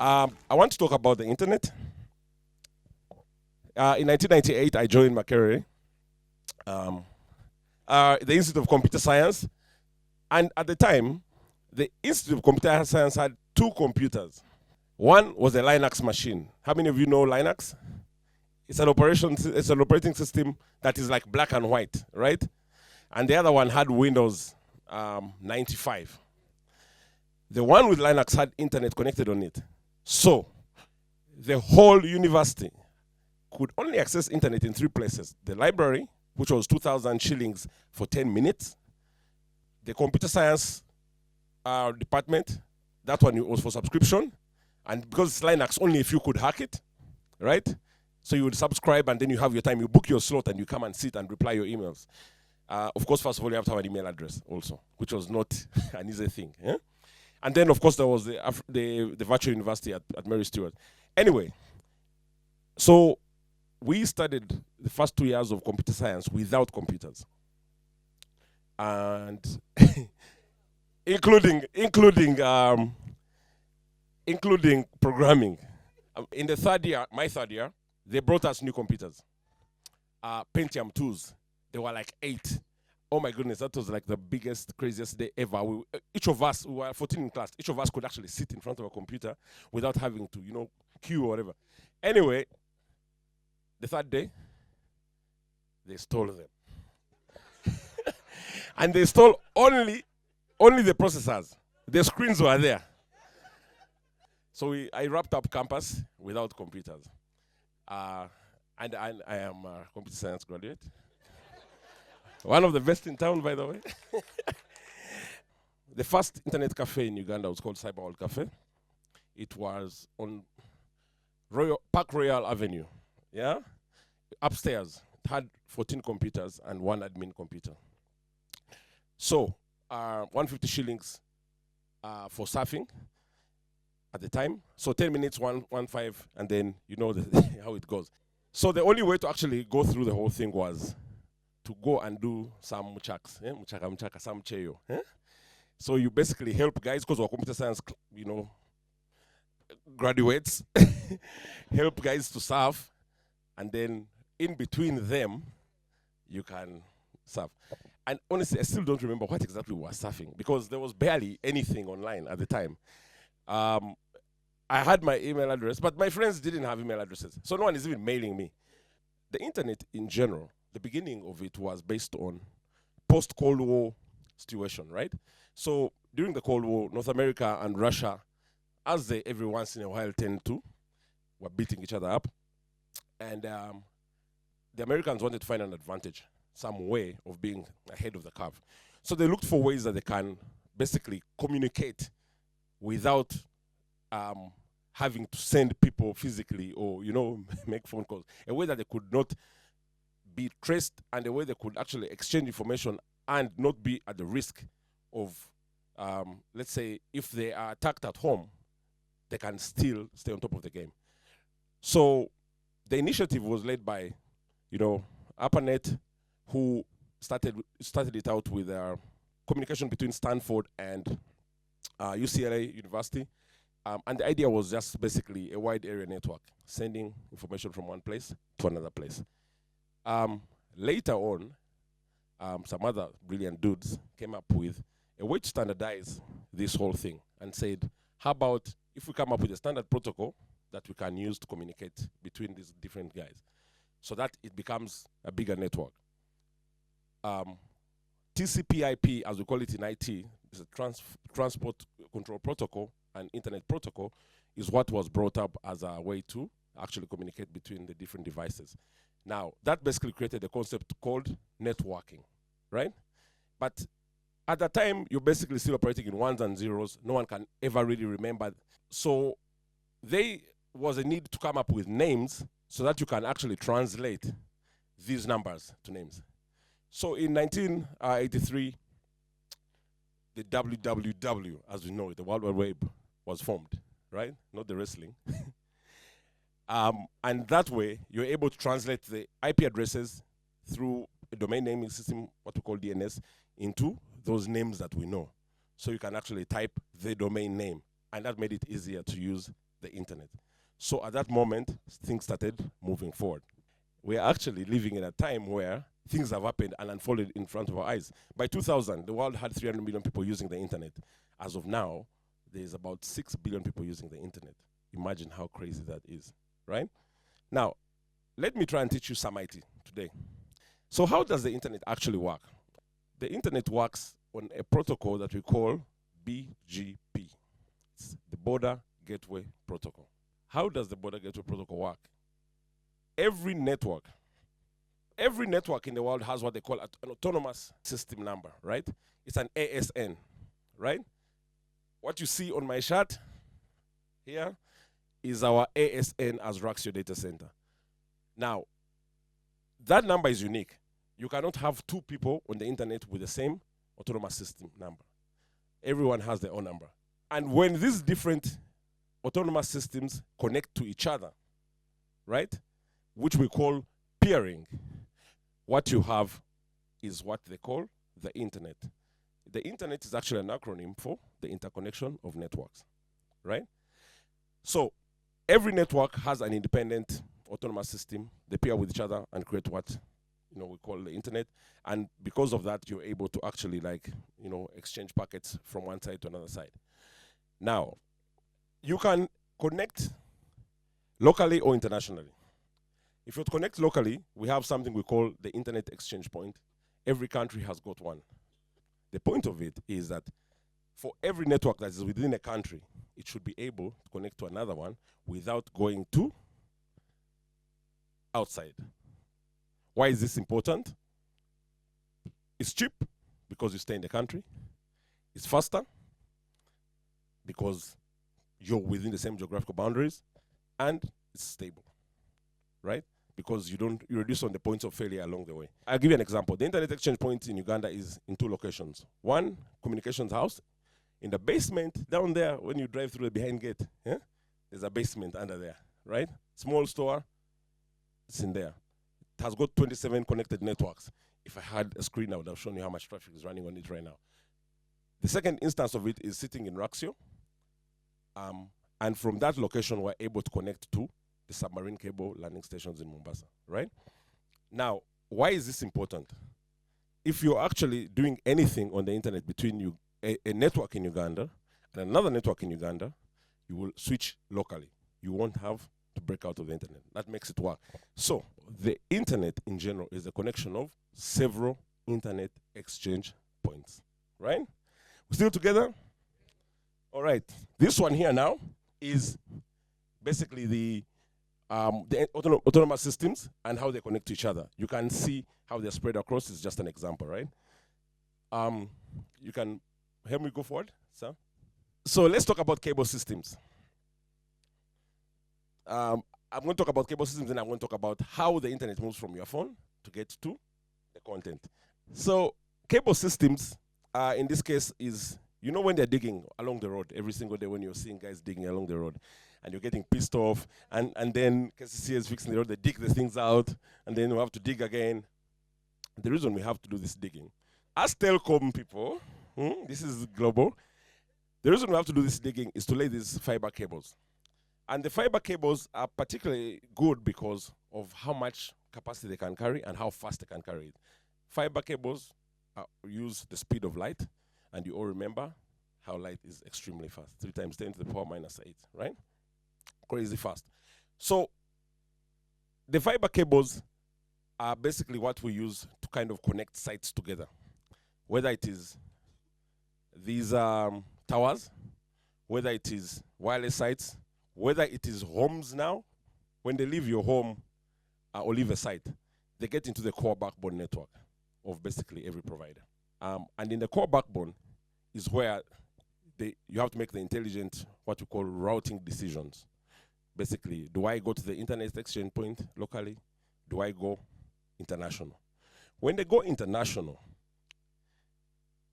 I want to talk about the internet. In 1998, I joined Makerere, the Institute of Computer Science. And at the time, the Institute of Computer Science had two computers. One was a Linux machine. How many of you know Linux? It's an operating system that is like black and white, right? And the other one had Windows 95. The one with Linux had internet connected on it. So the whole university could only access internet in three places. The library, which was 2,000 shillings for 10 minutes. The computer science department, that one was for subscription. And because it's Linux, only if you could hack it, right? So you would subscribe and then you have your time. You book your slot and you come and sit and reply your emails. Of course, first of all, you have to have an email address also, which was not an easy thing. Yeah? And then, of course, there was the virtual university at Mary Stewart. Anyway, so we studied the first 2 years of computer science without computers. And including programming. In the third year, my third year, they brought us new computers. Pentium 2s. They were like 8. Oh my goodness, that was like the biggest, craziest day ever. Each of us, we were 14 in class, each of us could actually sit in front of a computer without having to, queue or whatever. Anyway, the third day, they stole them. And they stole only the processors. The screens were there. So I wrapped up campus without computers. And I am a computer science graduate. One of the best in town, by the way. The first internet cafe in Uganda was called Cyber World Cafe. It was on Park Royal Avenue. Yeah? Upstairs, it had 14 computers and one admin computer. So, 150 shillings for surfing at the time. So 10 minutes, 1.15, and then you know how it goes. So the only way to actually go through the whole thing was to go and do some muchaks, muchaka, some cheyo. So you basically help guys, because our computer science, graduates, help guys to surf, and then in between them, you can surf. And honestly, I still don't remember what exactly we were surfing, because there was barely anything online at the time. I had my email address, but my friends didn't have email addresses, so no one is even mailing me. The internet in general, the beginning of it was based on post-Cold War situation, right? So during the Cold War, North America and Russia, as they every once in a while tend to, were beating each other up. And the Americans wanted to find an advantage, some way of being ahead of the curve. So they looked for ways that they can basically communicate without having to send people physically or, make phone calls. A way that they could not be traced, and a way they could actually exchange information and not be at the risk of, let's say, if they are attacked at home, they can still stay on top of the game. So the initiative was led by, ARPANET, who started it out with communication between Stanford and UCLA University. And the idea was just basically a wide area network, sending information from one place to another place. Later on, some other brilliant dudes came up with a way to standardize this whole thing and said, how about if we come up with a standard protocol that we can use to communicate between these different guys, so that it becomes a bigger network. TCP/IP, as we call it in IT, is a transport control protocol, and internet protocol is what was brought up as a way to actually communicate between the different devices. Now, that basically created a concept called networking, right? But at that time, you're basically still operating in ones and zeros. No one can ever really remember. So there was a need to come up with names so that you can actually translate these numbers to names. So in 1983, the WWW, as we know it, the World Wide Web, was formed, right? Not the wrestling. And that way, you're able to translate the IP addresses through a domain naming system, what we call DNS, into those names that we know. So you can actually type the domain name, and that made it easier to use the internet. So at that moment, things started moving forward. We are actually living in a time where things have happened and unfolded in front of our eyes. By 2000, the world had 300 million people using the internet. As of now, there's about 6 billion people using the internet. Imagine how crazy that is, right? Now, let me try and teach you some IT today. So how does the internet actually work? The internet works on a protocol that we call BGP. It's the Border Gateway Protocol. How does the Border Gateway Protocol work? Every network in the world has what they call an autonomous system number, right? It's an ASN, right? What you see on my chart here is our ASN as Raxio data center. Now, that number is unique. You cannot have two people on the internet with the same autonomous system number. Everyone has their own number. And when these different autonomous systems connect to each other, right, which we call peering, what you have is what they call the internet. The internet is actually an acronym for the interconnection of networks, right? So every network has an independent autonomous system. They pair with each other and create what we call the internet. And because of that, you're able to actually exchange packets from one side to another side. Now, you can connect locally or internationally. If you connect locally, we have something we call the internet exchange point. Every country has got one. The point of it is that for every network that is within a country, it should be able to connect to another one without going to outside. Why is this important? It's cheap because you stay in the country. It's faster because you're within the same geographical boundaries, and it's stable, right? Because you reduce on the points of failure along the way. I'll give you an example. The internet exchange point in Uganda is in 2 locations. One, communications house. In the basement, down there, when you drive through the behind gate, there's a basement under there, right? Small store, it's in there. It has got 27 connected networks. If I had a screen, I would have shown you how much traffic is running on it right now. The second instance of it is sitting in Raxio. And from that location, we're able to connect to the submarine cable landing stations in Mombasa, right? Now, why is this important? If you're actually doing anything on the internet between you, a network in Uganda and another network in Uganda, you will switch locally. You won't have to break out of the internet. That makes it work. So, the internet in general is a connection of several internet exchange points, right? We still together? All right. This one here now is basically the autonomous systems and how they connect to each other. You can see how they're spread across. It's just an example, right? You can help me go forward, sir? So let's talk about cable systems. I'm going to talk about cable systems, and I'm going to talk about how the internet moves from your phone to get to the content. So cable systems, in this case, is, when they're digging along the road, every single day when you're seeing guys digging along the road, and you're getting pissed off, and then KCC is fixing the road, they dig the things out, and then we have to dig again. The reason we have to do this digging, as telecom people, this is global, the reason we have to do this digging is to lay these fiber cables. And the fiber cables are particularly good because of how much capacity they can carry and how fast they can carry it. Fiber cables use the speed of light, and you all remember how light is extremely fast, 3 times 10 to the power minus 8, right? Crazy fast. So the fiber cables are basically what we use to kind of connect sites together, whether it is these towers, whether it is wireless sites, whether it is homes now. When they leave your home or leave a site, they get into the core backbone network of basically every provider. And in the core backbone is where you have to make the intelligent, what we call routing decisions. Basically, do I go to the internet exchange point locally? Do I go international? When they go international,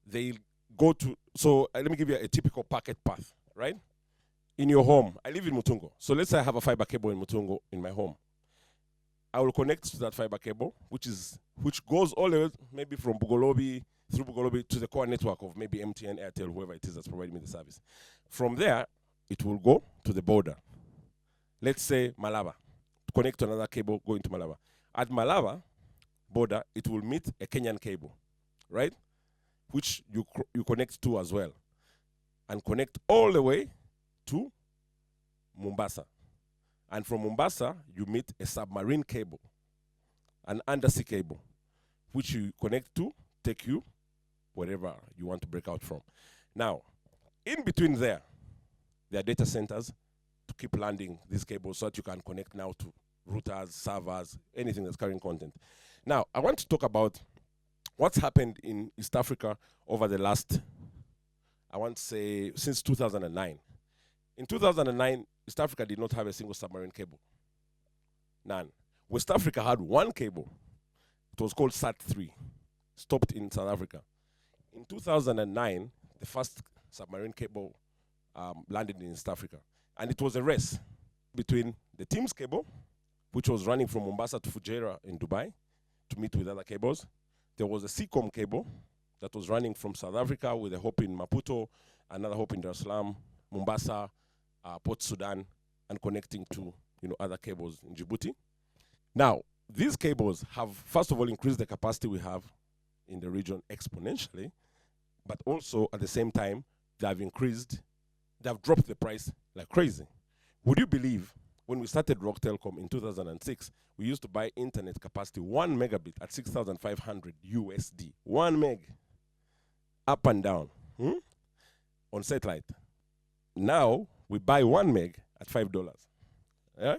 they go to, so let me give you a typical packet path, right? In your home, I live in Mutungo. So let's say I have a fiber cable in Mutungo in my home. I will connect to that fiber cable, which goes all the way maybe from Bugolobi, through Bugolobi to the core network of maybe MTN, Airtel, whoever it is that's providing me the service. From there, it will go to the border. let's say Malaba, to connect to another cable going to Malaba. At Malaba border, it will meet a Kenyan cable, right? Which you connect to as well, and connect all the way to Mombasa. And from Mombasa, you meet a submarine cable, an undersea cable, which you connect to, take you wherever you want to break out from. Now, in between there are data centers to keep landing these cables so that you can connect now to routers, servers, anything that's carrying content. Now, I want to talk about what's happened in East Africa over the last, I want to say, since 2009. In 2009, East Africa did not have a single submarine cable. None. West Africa had one cable. It was called SAT-3, stopped in South Africa. In 2009, the first submarine cable landed in East Africa. And it was a race between the Teams cable, which was running from Mombasa to Fujairah in Dubai to meet with other cables. There was a CCOM cable that was running from South Africa with a hop in Maputo, another hop in Dar es Salaam, Mombasa, Port Sudan, and connecting to other cables in Djibouti. Now, these cables have, first of all, increased the capacity we have in the region exponentially, but also at the same time, they have dropped the price like crazy. Would you believe when we started Rock Telecom in 2006, we used to buy internet capacity 1 megabit at 6,500 USD. 1 meg, up and down, on satellite. Now, we buy 1 meg at $5. Yeah?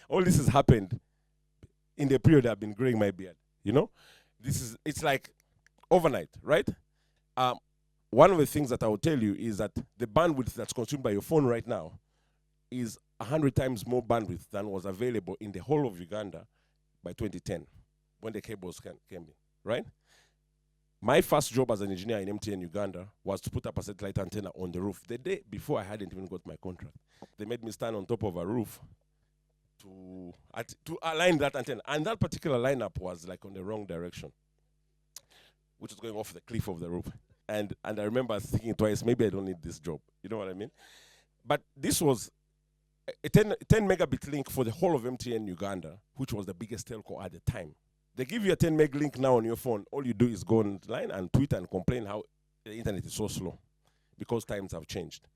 All this has happened in the period I've been growing my beard. It's like overnight, right? One of the things that I will tell you is that the bandwidth that's consumed by your phone right now is 100 times more bandwidth than was available in the whole of Uganda by 2010, when the cables came in, right? My first job as an engineer in MTN Uganda was to put up a satellite antenna on the roof. The day before I hadn't even got my contract, they made me stand on top of a roof to align that antenna. And that particular lineup was like on the wrong direction, which was going off the cliff of the roof. And I remember thinking twice, maybe I don't need this job. You know what I mean? But this was a 10 megabit link for the whole of MTN Uganda, which was the biggest telco at the time. They give you a 10 meg link now on your phone. All you do is go online and tweet and complain how the internet is so slow because times have changed.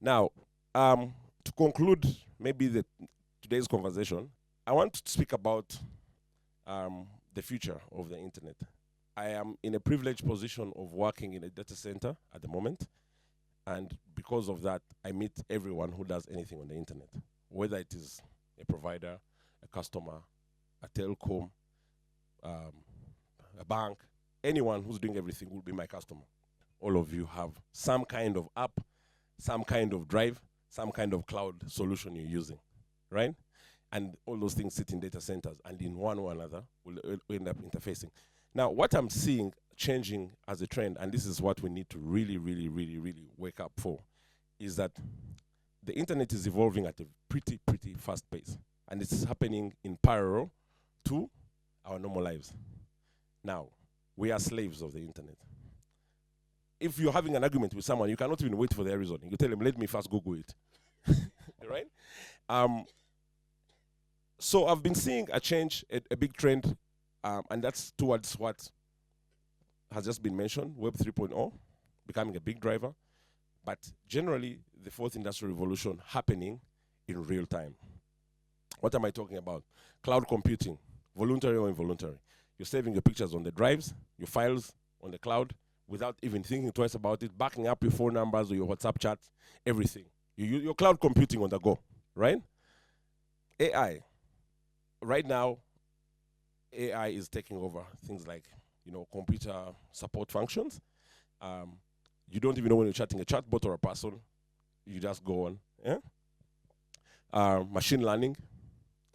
Now, to conclude maybe today's conversation, I want to speak about the future of the internet. I am in a privileged position of working in a data center at the moment. And because of that, I meet everyone who does anything on the internet, whether it is a provider, a customer, a telco, a bank, anyone who's doing everything will be my customer. All of you have some kind of app, some kind of drive, some kind of cloud solution you're using, right? And all those things sit in data centers, and in one or another will end up interfacing. Now, what I'm seeing changing as a trend, and this is what we need to really, really, really, really wake up for, is that the internet is evolving at a pretty fast pace. And it's happening in parallel to our normal lives. Now, we are slaves of the internet. If you're having an argument with someone, you cannot even wait for their reasoning. You tell them, let me first Google it. Right? So I've been seeing a change, a big trend, and that's towards what has just been mentioned, Web 3.0, becoming a big driver, but generally the fourth industrial revolution happening in real time. What am I talking about? Cloud computing, voluntary or involuntary. You're saving your pictures on the drives, your files on the cloud, without even thinking twice about it, backing up your phone numbers or your WhatsApp chats, everything. You're cloud computing on the go, right? AI. Right now, AI is taking over things like, computer support functions. You don't even know when you're chatting a chatbot or a person. You just go on. Yeah? Machine learning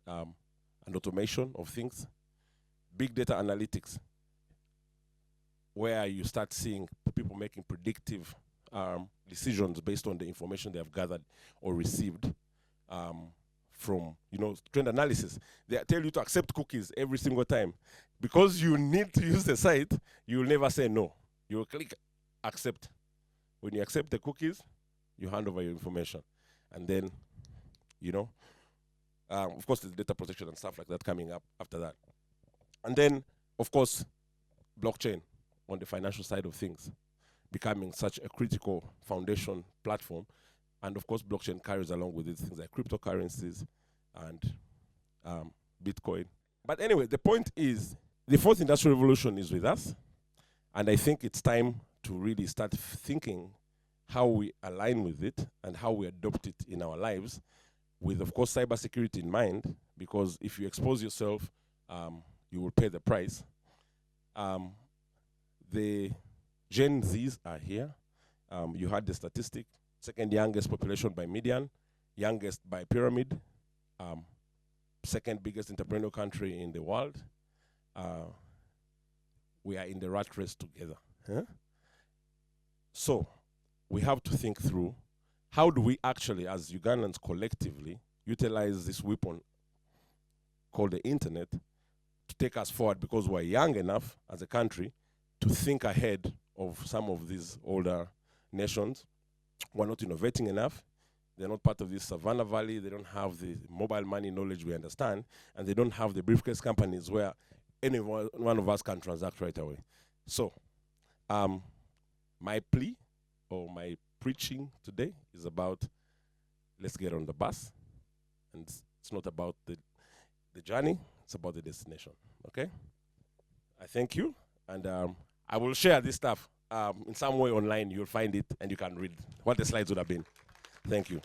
and automation of things. Big data analytics, where you start seeing people making predictive decisions based on the information they have gathered or received from, trend analysis. They tell you to accept cookies every single time. Because you need to use the site, you will never say no. You will click accept. When you accept the cookies, you hand over your information. And then you know. Of course, there's data protection and stuff like that coming up after that. And then, of course, blockchain on the financial side of things, becoming such a critical foundation platform. And of course, blockchain carries along with it things like cryptocurrencies and Bitcoin. But anyway, the point is, the fourth industrial revolution is with us. And I think it's time to really start thinking how we align with it and how we adopt it in our lives, with, of course, cybersecurity in mind, because if you expose yourself, you will pay the price. The JNCIS are here. You had the statistic, second youngest population by median, youngest by pyramid, second biggest entrepreneurial country in the world. We are in the rat race together. Huh? So we have to think through, how do we actually, as Ugandans collectively, utilize this weapon called the internet to take us forward, because we're young enough as a country to think ahead of some of these older nations. We're not innovating enough. They're not part of this Savannah Valley. They don't have the mobile money knowledge we understand, and they don't have the briefcase companies where any one of us can transact right away. So my plea or my preaching today is about, let's get on the bus. And it's not about the journey, it's about the destination, okay? I thank you, and I will share this stuff in some way online. You'll find it, and you can read what the slides would have been. Thank you.